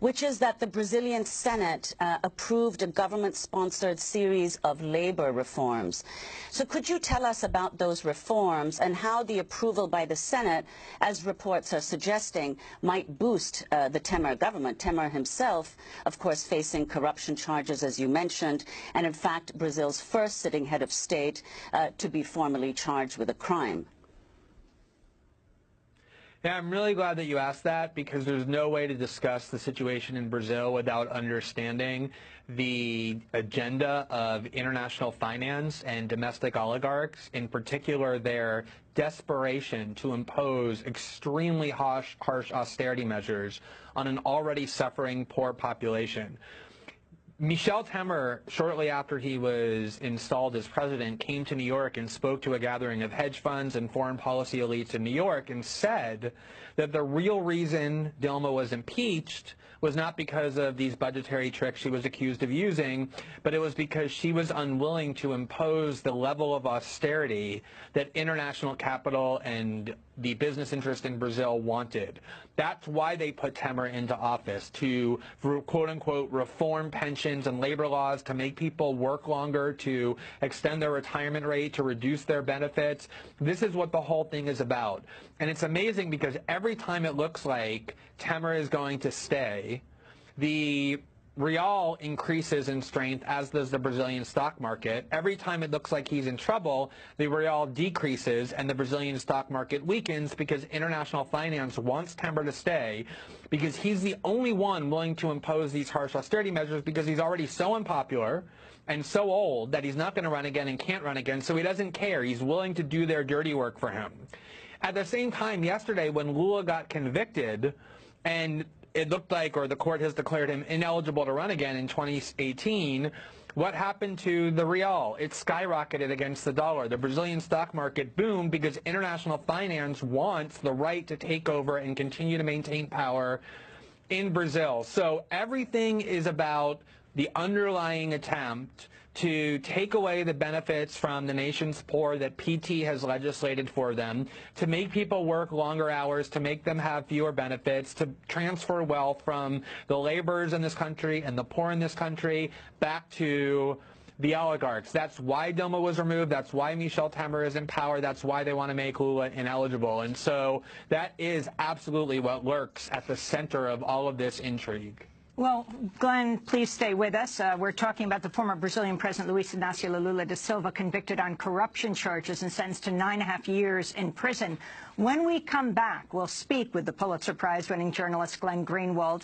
which is that the Brazilian Senate approved a government-sponsored series of labor reforms. So could you tell us about those reforms and how the approval by the Senate, as reports are suggesting, might boost the Temer government? Temer himself, of course, facing corruption charges, as you mentioned, and in fact, Brazil's first sitting head of state to be formally charged with a crime. Yeah, I'm really glad that you asked that, because there's no way to discuss the situation in Brazil without understanding the agenda of international finance and domestic oligarchs, in particular their desperation to impose extremely harsh austerity measures on an already suffering poor population. Michel Temer, shortly after he was installed as president, came to New York and spoke to a gathering of hedge funds and foreign policy elites in New York and said that the real reason Dilma was impeached was not because of these budgetary tricks she was accused of using, but it was because she was unwilling to impose the level of austerity that international capital and the business interest in Brazil wanted. That's why they put Temer into office, to quote-unquote reform pensions and labor laws, to make people work longer, to extend their retirement rate, to reduce their benefits. This is what the whole thing is about. And it's amazing because every time it looks like Temer is going to stay, the real increases in strength, as does the Brazilian stock market. Every time it looks like he's in trouble, the real decreases and the Brazilian stock market weakens, because international finance wants Temer to stay, because he's the only one willing to impose these harsh austerity measures, because he's already so unpopular and so old that he's not going to run again and can't run again, so he doesn't care. He's willing to do their dirty work for him. At the same time, yesterday, when Lula got convicted and it looked like, or the court has declared him ineligible to run again in 2018, what happened to the real? It skyrocketed against the dollar. The Brazilian stock market boomed because international finance wants the right to take over and continue to maintain power in Brazil. So everything is about the underlying attempt to take away the benefits from the nation's poor that PT has legislated for them, to make people work longer hours, to make them have fewer benefits, to transfer wealth from the laborers in this country and the poor in this country back to the oligarchs. That's why Dilma was removed. That's why Michel Temer is in power. That's why they want to make Lula ineligible. And so that is absolutely what lurks at the center of all of this intrigue. Well, Glenn, please stay with us. We're talking about the former Brazilian President Luiz Inácio Lula da Silva, convicted on corruption charges and sentenced to 9.5 years in prison. When we come back, we'll speak with the Pulitzer Prize-winning journalist Glenn Greenwald.